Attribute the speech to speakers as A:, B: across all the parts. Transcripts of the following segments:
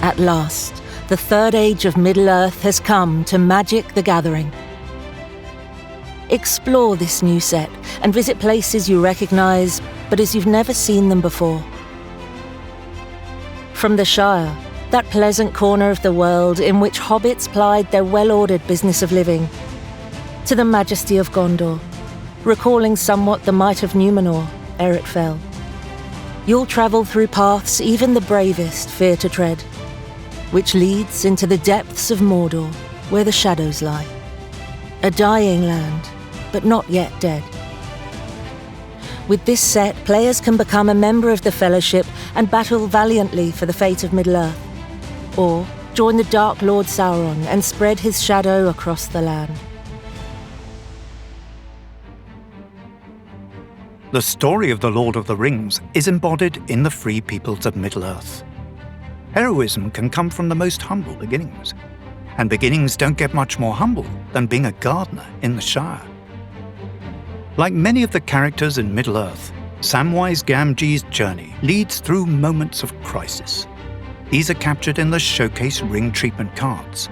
A: At last, the third age of Middle-earth has come to Magic: The Gathering. Explore this new set and visit places you recognize, but as you've never seen them before. From the Shire, that pleasant corner of the world in which hobbits plied their well-ordered business of living, to the majesty of Gondor, recalling somewhat the might of Numenor ere it fell. You'll travel through paths even the bravest fear to tread, which leads into the depths of Mordor, where the shadows lie. A dying land, but not yet dead. With this set, players can become a member of the Fellowship and battle valiantly for the fate of Middle-earth, or join the Dark Lord Sauron and spread his shadow across the land.
B: The story of the Lord of the Rings is embodied in the free peoples of Middle-earth. Heroism can come from the most humble beginnings, and beginnings don't get much more humble than being a gardener in the Shire. Like many of the characters in Middle-earth, Samwise Gamgee's journey leads through moments of crisis. These are captured in the Showcase Ring Treatment cards.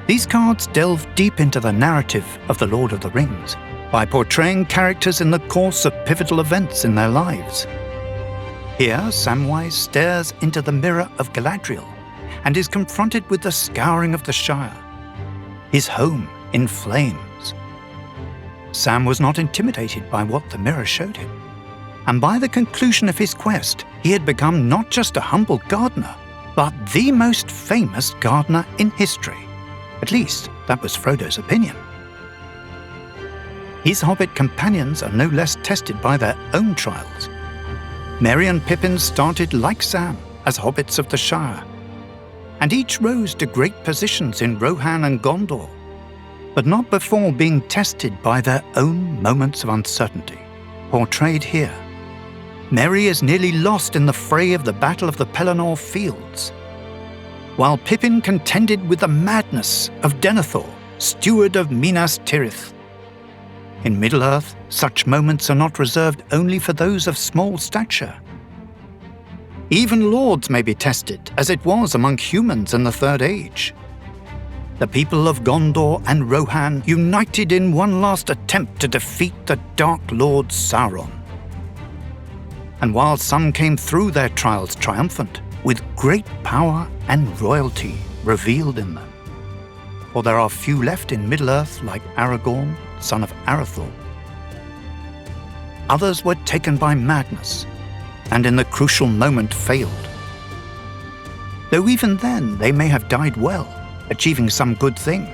B: These cards delve deep into the narrative of the Lord of the Rings by portraying characters in the course of pivotal events in their lives. Here, Samwise stares into the mirror of Galadriel and is confronted with the scouring of the Shire, his home in flames. Sam was not intimidated by what the mirror showed him, and by the conclusion of his quest, he had become not just a humble gardener, but the most famous gardener in history. At least, that was Frodo's opinion. His Hobbit companions are no less tested by their own trials. Merry and Pippin started like Sam as hobbits of the Shire, and each rose to great positions in Rohan and Gondor, but not before being tested by their own moments of uncertainty, portrayed here. Merry is nearly lost in the fray of the Battle of the Pelenor fields, while Pippin contended with the madness of Denethor, steward of Minas Tirith. In Middle-earth, such moments are not reserved only for those of small stature. Even lords may be tested, as it was among humans in the Third Age. The people of Gondor and Rohan united in one last attempt to defeat the Dark Lord Sauron. And while some came through their trials triumphant, with great power and royalty revealed in them, for there are few left in Middle-earth like Aragorn, son of Arathorn. Others were taken by madness, and in the crucial moment failed. Though even then they may have died well, achieving some good thing.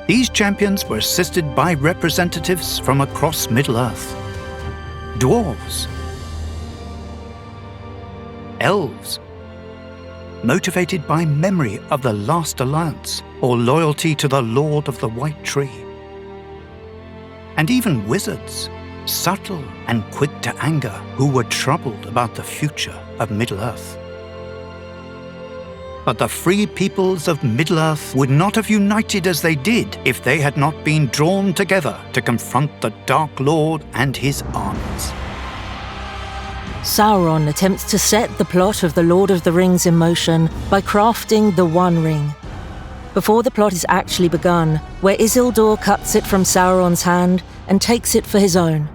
B: These champions were assisted by representatives from across Middle-earth. Dwarves, elves, motivated by memory of the last alliance or loyalty to the Lord of the White Tree. And even wizards, subtle and quick to anger, who were troubled about the future of Middle-earth. But the free peoples of Middle-earth would not have united as they did if they had not been drawn together to confront the Dark Lord and his armies.
A: Sauron attempts to set the plot of The Lord of the Rings in motion by crafting the One Ring. Before the plot is actually begun, where Isildur cuts it from Sauron's hand and takes it for his own.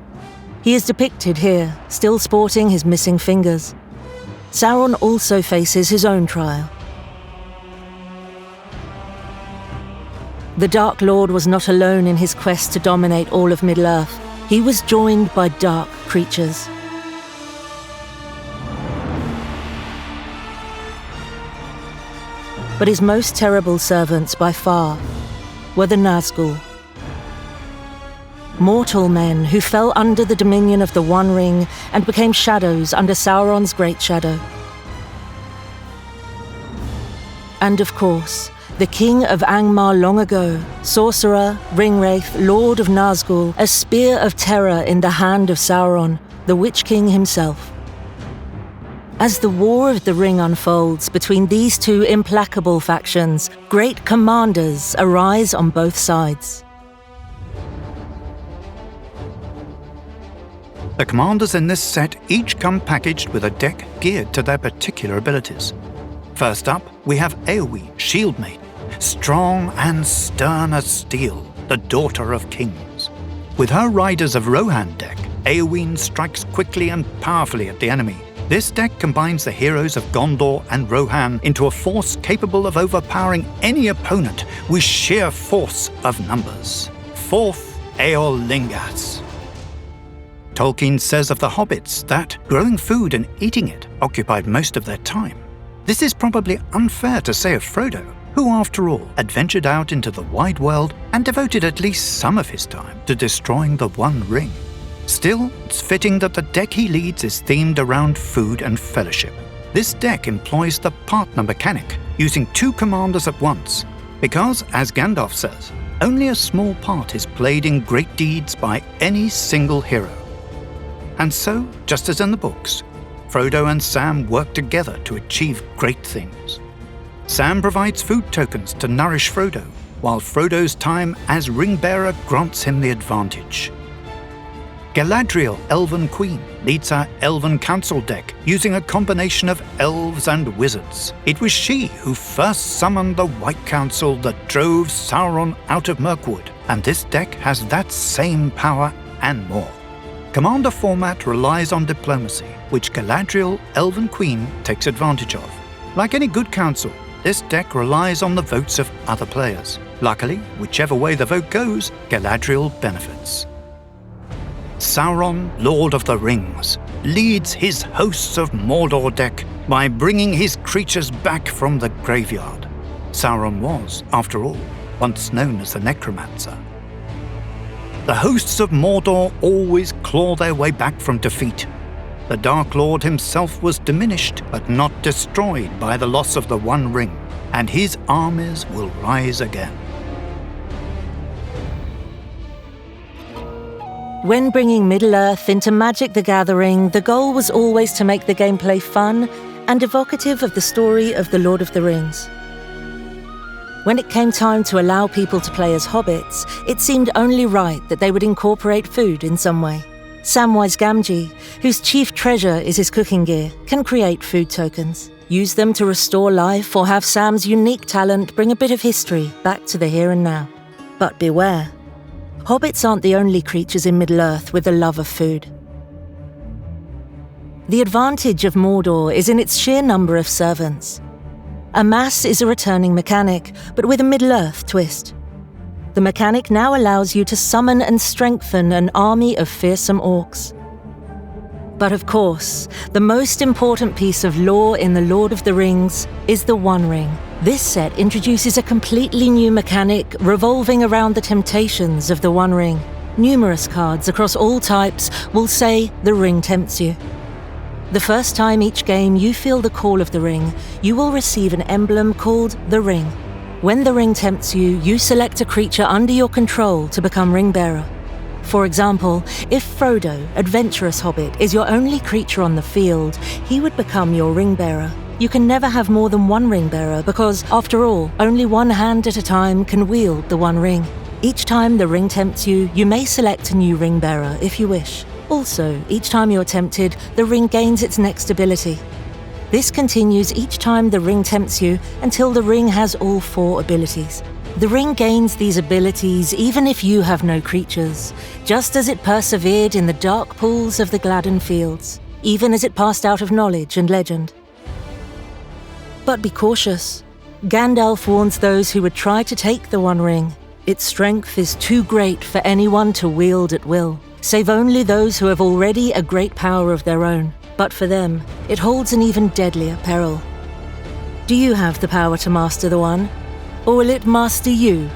A: He is depicted here, still sporting his missing fingers. Sauron also faces his own trial. The Dark Lord was not alone in his quest to dominate all of Middle-earth. He was joined by dark creatures. But his most terrible servants by far were the Nazgul. Mortal men who fell under the dominion of the One Ring and became shadows under Sauron's Great Shadow. And of course, the king of Angmar long ago, sorcerer, ringwraith, lord of Nazgul, a spear of terror in the hand of Sauron, the Witch King himself. As the War of the Ring unfolds between these two implacable factions, great commanders arise on both sides.
B: The commanders in this set each come packaged with a deck geared to their particular abilities. First up, we have Éowyn, Shield Maiden, strong and stern as steel, the daughter of kings. With her Riders of Rohan deck, Éowyn strikes quickly and powerfully at the enemy. This deck combines the heroes of Gondor and Rohan into a force capable of overpowering any opponent with sheer force of numbers. Fourth, Eorlingas. Tolkien says of the hobbits that growing food and eating it occupied most of their time. This is probably unfair to say of Frodo, who after all adventured out into the wide world and devoted at least some of his time to destroying the One Ring. Still, it's fitting that the deck he leads is themed around food and fellowship. This deck employs the partner mechanic, using 2 commanders at once, because, as Gandalf says, only a small part is played in great deeds by any single hero. And so, just as in the books, Frodo and Sam work together to achieve great things. Sam provides food tokens to nourish Frodo, while Frodo's time as ring-bearer grants him the advantage. Galadriel, Elven Queen, leads her Elven Council deck using a combination of elves and wizards. It was she who first summoned the White Council that drove Sauron out of Mirkwood, and this deck has that same power and more. Commander format relies on diplomacy, which Galadriel, Elven Queen, takes advantage of. Like any good council, this deck relies on the votes of other players. Luckily, whichever way the vote goes, Galadriel benefits. Sauron, Lord of the Rings, leads his hosts of Mordor deck by bringing his creatures back from the graveyard. Sauron was, after all, once known as the Necromancer. The hosts of Mordor always claw their way back from defeat. The Dark Lord himself was diminished but not destroyed by the loss of the One Ring, and his armies will rise again.
A: When bringing Middle-earth into Magic the Gathering, the goal was always to make the gameplay fun and evocative of the story of the Lord of the Rings. When it came time to allow people to play as hobbits, it seemed only right that they would incorporate food in some way. Samwise Gamgee, whose chief treasure is his cooking gear, can create food tokens. Use them to restore life or have Sam's unique talent bring a bit of history back to the here and now. But beware. Hobbits aren't the only creatures in Middle-earth with a love of food. The advantage of Mordor is in its sheer number of servants. Amass is a returning mechanic, but with a Middle-earth twist. The mechanic now allows you to summon and strengthen an army of fearsome orcs. But of course, the most important piece of lore in The Lord of the Rings is the One Ring. This set introduces a completely new mechanic revolving around the temptations of the One Ring. Numerous cards across all types will say the ring tempts you. The first time each game you feel the call of the ring, you will receive an emblem called the Ring. When the ring tempts you, you select a creature under your control to become ring bearer. For example, if Frodo, Adventurous Hobbit, is your only creature on the field, he would become your ring bearer. You can never have more than one ring bearer because, after all, only one hand at a time can wield the One Ring. Each time the ring tempts you, you may select a new ring bearer if you wish. Also, each time you're tempted, the ring gains its next ability. This continues each time the ring tempts you until the ring has all 4 abilities. The ring gains these abilities even if you have no creatures, just as it persevered in the dark pools of the Gladden Fields, even as it passed out of knowledge and legend. But be cautious. Gandalf warns those who would try to take the One Ring. Its strength is too great for anyone to wield at will, save only those who have already a great power of their own. But for them, it holds an even deadlier peril. Do you have the power to master the One? Or will it master you?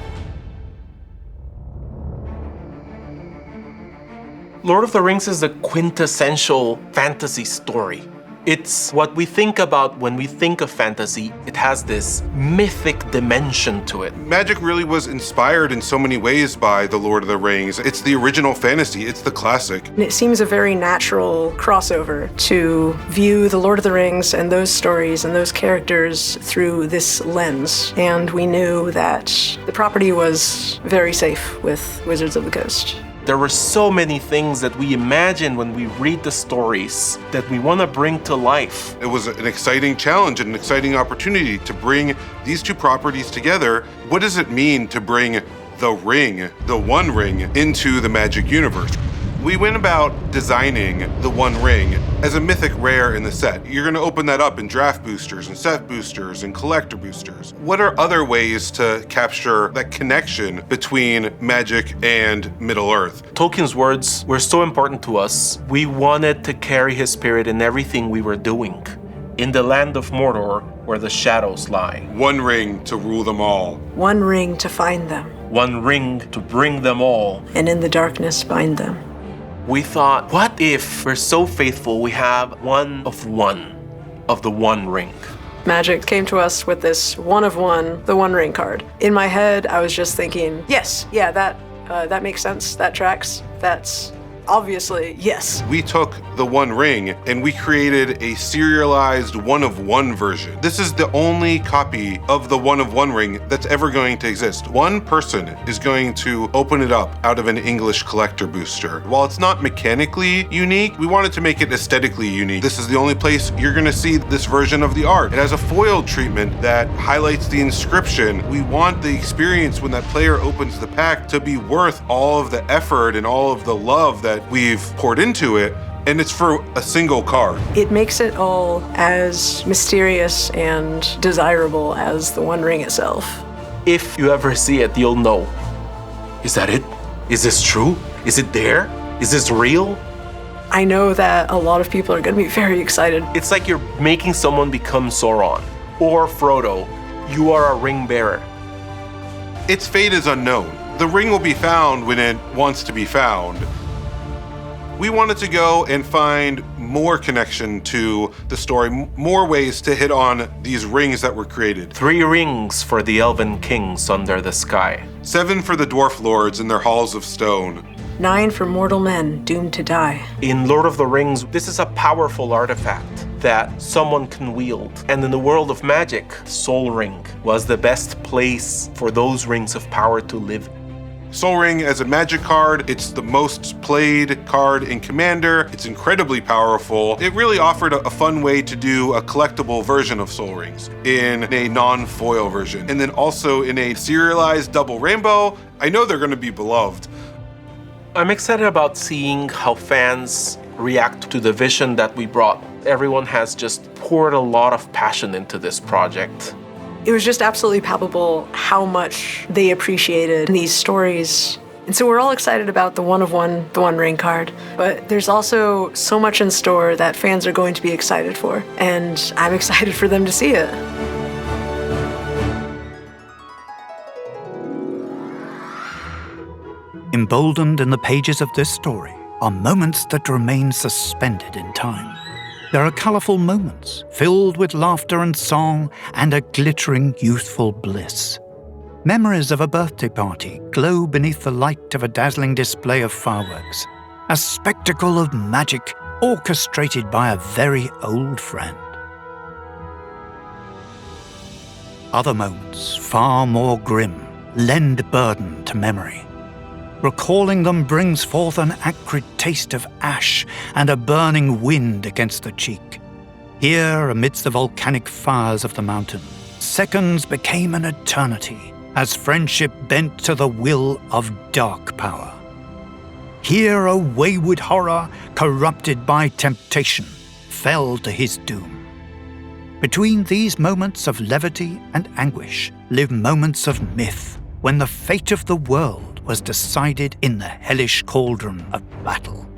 C: Lord of the Rings is the quintessential fantasy story. It's what we think about when we think of fantasy. It has this mythic dimension to it.
D: Magic really was inspired in so many ways by The Lord of the Rings. It's the original fantasy, it's the classic.
E: And it seems a very natural crossover to view The Lord of the Rings and those stories and those characters through this lens. And we knew that the property was very safe with Wizards of the Coast.
C: There were so many things that we imagine when we read the stories that we want to bring to life.
D: It was an exciting challenge and an exciting opportunity to bring these two properties together. What does it mean to bring the ring, the One Ring, into the Magic universe? We went about designing the One Ring as a mythic rare in the set. You're going to open that up in draft boosters and set boosters and collector boosters. What are other ways to capture that connection between Magic and Middle-earth?
C: Tolkien's words were so important to us. We wanted to carry his spirit in everything we were doing. In the land of Mordor, where the shadows lie.
D: One ring to rule them all.
E: One ring to find them.
C: One ring to bring them all.
E: And in the darkness bind them.
C: We thought, what if we're so faithful we have one of the One Ring?
E: Magic came to us with this one of one, the One Ring card. In my head, I was just thinking, yes, yeah, that makes sense, that tracks, that's obviously, yes.
D: We took the One Ring and we created a serialized one-of-one version. This is the only copy of the one-of-one ring that's ever going to exist. One person is going to open it up out of an English collector booster. While it's not mechanically unique, we wanted to make it aesthetically unique. This is the only place you're gonna see this version of the art. It has a foiled treatment that highlights the inscription. We want the experience when that player opens the pack to be worth all of the effort and all of the love that we've poured into it, and it's for a single card.
E: It makes it all as mysterious and desirable as the One Ring itself.
C: If you ever see it, you'll know. Is that it? Is this true? Is it there? Is this real?
E: I know that a lot of people are going to be very excited.
C: It's like you're making someone become Sauron or Frodo. You are a ring bearer.
D: Its fate is unknown. The ring will be found when it wants to be found. We wanted to go and find more connection to the story, more ways to hit on these rings that were created.
C: 3 rings for the elven kings under the sky.
D: 7 for the dwarf lords in their halls of stone.
E: 9 for mortal men doomed to die.
C: In Lord of the Rings, this is a powerful artifact that someone can wield. And in the world of magic, Soul Ring was the best place for those rings of power to live.
D: Soul Ring as a magic card, it's the most played card in Commander. It's incredibly powerful. It really offered a fun way to do a collectible version of Soul Rings in a non-foil version. And then also in a serialized double rainbow. I know they're going to be beloved.
C: I'm excited about seeing how fans react to the vision that we brought. Everyone has just poured a lot of passion into this project.
E: It was just absolutely palpable how much they appreciated these stories. And so we're all excited about the one of one, the One Ring card. But there's also so much in store that fans are going to be excited for. And I'm excited for them to see it.
B: Emboldened in the pages of this story are moments that remain suspended in time. There are colourful moments, filled with laughter and song and a glittering youthful bliss. Memories of a birthday party glow beneath the light of a dazzling display of fireworks, a spectacle of magic orchestrated by a very old friend. Other moments, far more grim, lend burden to memory. Recalling them brings forth an acrid taste of ash and a burning wind against the cheek. Here, amidst the volcanic fires of the mountain, seconds became an eternity as friendship bent to the will of dark power. Here, a wayward horror, corrupted by temptation, fell to his doom. Between these moments of levity and anguish live moments of myth, when the fate of the world was decided in the hellish cauldron of battle.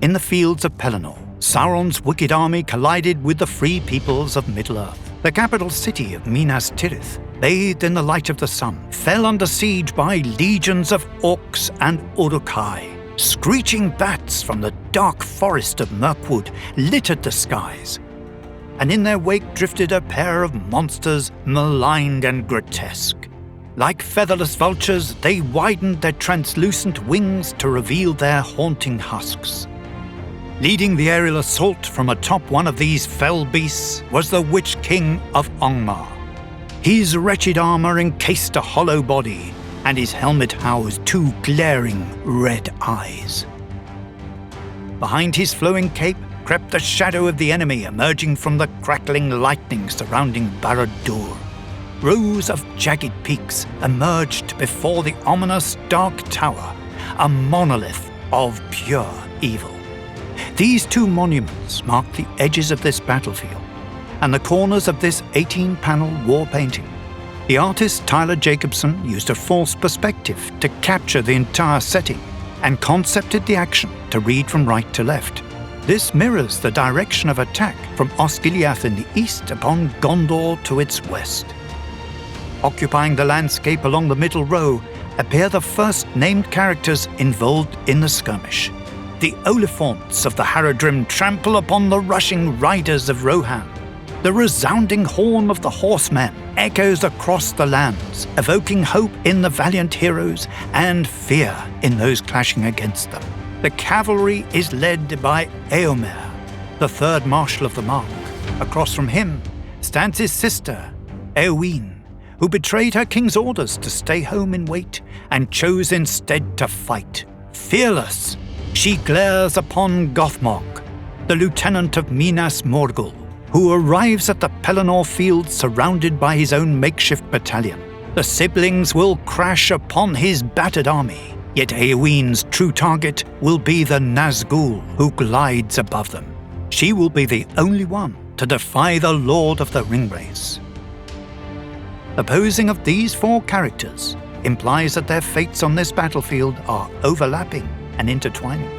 B: In the fields of Pelenor, Sauron's wicked army collided with the free peoples of Middle-earth. The capital city of Minas Tirith, bathed in the light of the sun, fell under siege by legions of orcs and Uruk-hai. Screeching bats from the dark forest of Mirkwood littered the skies, and in their wake drifted a pair of monsters maligned and grotesque. Like featherless vultures, they widened their translucent wings to reveal their haunting husks. Leading the aerial assault from atop one of these fell beasts was the Witch King of Angmar. His wretched armor encased a hollow body, and his helmet housed two glaring red eyes. Behind his flowing cape crept the shadow of the enemy emerging from the crackling lightning surrounding Barad-dûr. Rows of jagged peaks emerged before the ominous dark tower, a monolith of pure evil. These two monuments mark the edges of this battlefield and the corners of this 18-panel war painting. The artist Tyler Jacobson used a false perspective to capture the entire setting and concepted the action to read from right to left. This mirrors the direction of attack from Osgiliath in the east upon Gondor to its west. Occupying the landscape along the middle row appear the first named characters involved in the skirmish. The Oliphants of the Haradrim trample upon the rushing riders of Rohan. The resounding horn of the horsemen echoes across the lands, evoking hope in the valiant heroes and fear in those clashing against them. The cavalry is led by Eomer, the third marshal of the Mark. Across from him stands his sister, Eowyn, who betrayed her king's orders to stay home and wait and chose instead to fight. Fearless, she glares upon Gothmog, the lieutenant of Minas Morgul, who arrives at the Pelenor field surrounded by his own makeshift battalion. The siblings will crash upon his battered army, yet Eowyn's true target will be the Nazgul who glides above them. She will be the only one to defy the Lord of the Ringwraiths. The posing of these four characters implies that their fates on this battlefield are overlapping and intertwining.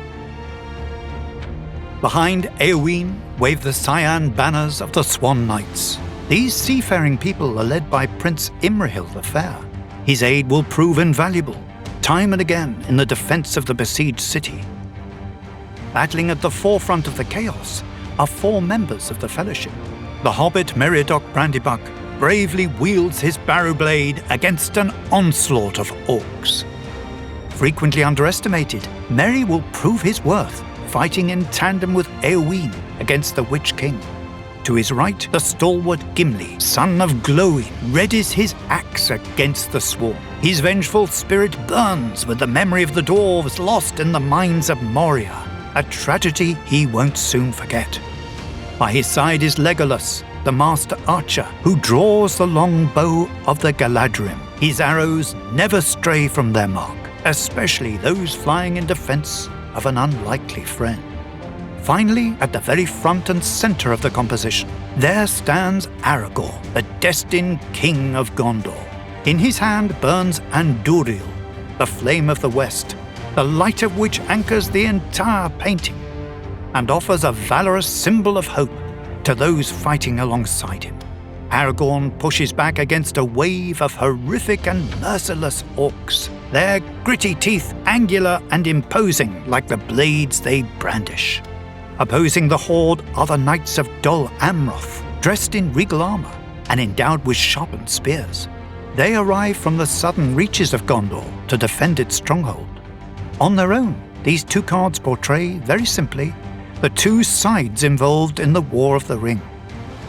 B: Behind Eowyn wave the cyan banners of the Swan Knights. These seafaring people are led by Prince Imrahil the Fair. His aid will prove invaluable, time and again in the defense of the besieged city. Battling at the forefront of the chaos are four members of the Fellowship. The Hobbit Meriadoc Brandybuck bravely wields his barrow blade against an onslaught of orcs. Frequently underestimated, Merry will prove his worth, fighting in tandem with Eowyn against the Witch King. To his right, the stalwart Gimli, son of Glowin, readies his axe against the swarm. His vengeful spirit burns with the memory of the dwarves lost in the mines of Moria, a tragedy he won't soon forget. By his side is Legolas, the master archer, who draws the long bow of the Galadrim. His arrows never stray from their mark, especially those flying in defense of an unlikely friend. Finally, at the very front and center of the composition, there stands Aragorn, the destined king of Gondor. In his hand burns Andúril, the flame of the west, the light of which anchors the entire painting and offers a valorous symbol of hope to those fighting alongside him. Aragorn pushes back against a wave of horrific and merciless orcs, their gritty teeth angular and imposing like the blades they brandish. Opposing the horde are the Knights of Dol Amroth, dressed in regal armor and endowed with sharpened spears. They arrive from the southern reaches of Gondor to defend its stronghold. On their own, these two cards portray, very simply, the two sides involved in the War of the Ring.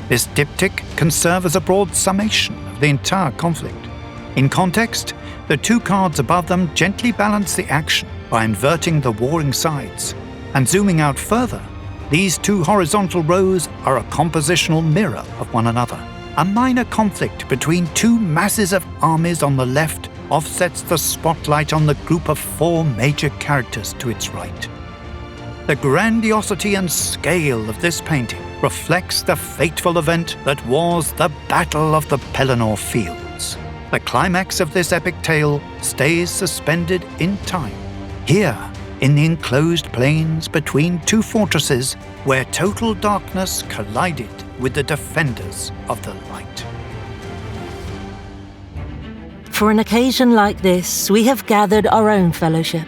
B: This diptych can serve as a broad summation of the entire conflict. In context, the two cards above them gently balance the action by inverting the warring sides. And zooming out further, these two horizontal rows are a compositional mirror of one another. A minor conflict between two masses of armies on the left offsets the spotlight on the group of four major characters to its right. The grandiosity and scale of this painting reflects the fateful event that was the Battle of the Pelenor Fields. The climax of this epic tale stays suspended in time, here in the enclosed plains between two fortresses where total darkness collided with the defenders of the light.
A: For an occasion like this, we have gathered our own fellowship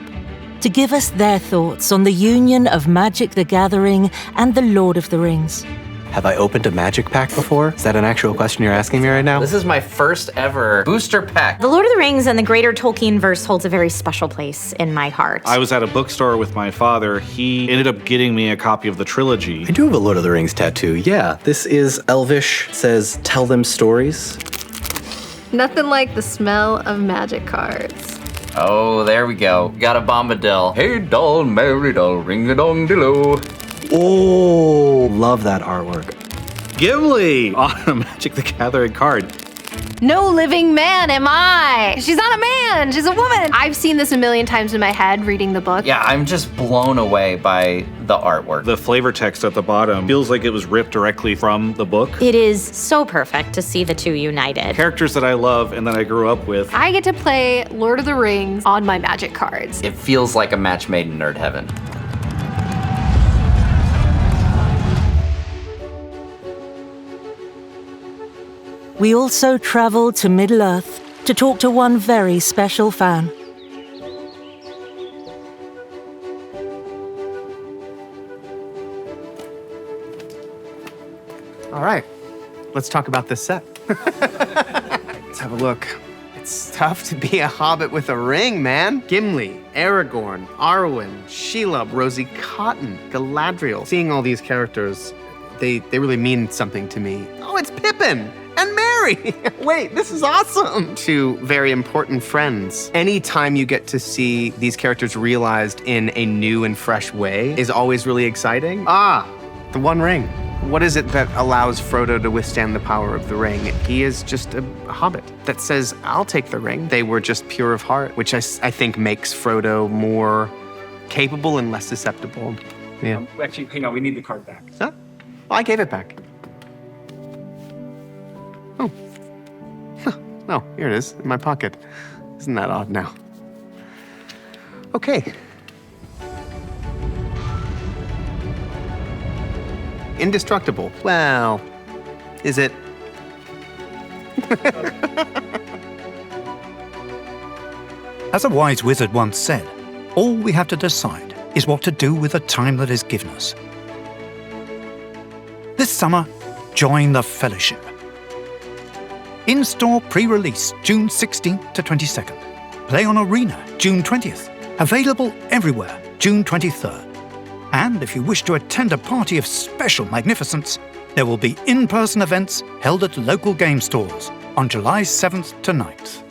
A: to give us their thoughts on the union of Magic the Gathering and the Lord of the Rings.
F: Have I opened a magic pack before? Is that an actual question you're asking me right now?
G: This is my first ever booster pack.
H: The Lord of the Rings and the greater Tolkien verse holds a very special place in my heart.
I: I was at a bookstore with my father. He ended up getting me a copy of the trilogy.
F: I do have a Lord of the Rings tattoo. Yeah, this is Elvish. It says, "Tell them stories."
J: Nothing like the smell of magic cards.
G: Oh, there we go. Got a bombadil. Hey doll, Mary doll, ring-a-dong-dillo.
F: Oh, love that artwork.
I: Gimli on a Magic the Gathering card.
J: No living man am I. She's not a man, she's a woman. I've seen this a million times in my head reading the book.
G: Yeah, I'm just blown away by the artwork.
I: The flavor text at the bottom feels like it was ripped directly from the book.
H: It is so perfect to see the two united.
I: Characters that I love and that I grew up with.
J: I get to play Lord of the Rings on my Magic cards.
G: It feels like a match made in nerd heaven.
A: We also travel to Middle-earth to talk to one very special fan.
F: All right, let's talk about this set. Let's have a look. It's tough to be a hobbit with a ring, man. Gimli, Aragorn, Arwen, Shelob, Rosie Cotton, Galadriel. Seeing all these characters, they really mean something to me. Oh, it's Pippin! And Mary! Wait, this is awesome! Two very important friends. Anytime you get to see these characters realized in a new and fresh way is always really exciting. Ah, the One Ring. What is it that allows Frodo to withstand the power of the ring? He is just a hobbit that says, I'll take the ring. They were just pure of heart, which I think makes Frodo more capable and less susceptible. Yeah.
K: Actually, hang on, we need the card back.
F: Huh? Well, I gave it back. Oh. Oh, here it is, in my pocket. Isn't that odd now? Okay. Indestructible. Well, is it?
B: As a wise wizard once said, all we have to decide is what to do with the time that is given us. This summer, join the Fellowship. In-store pre-release June 16th to 22nd. Play on Arena June 20th. Available everywhere June 23rd. And if you wish to attend a party of special magnificence, there will be in-person events held at local game stores on July 7th to 9th.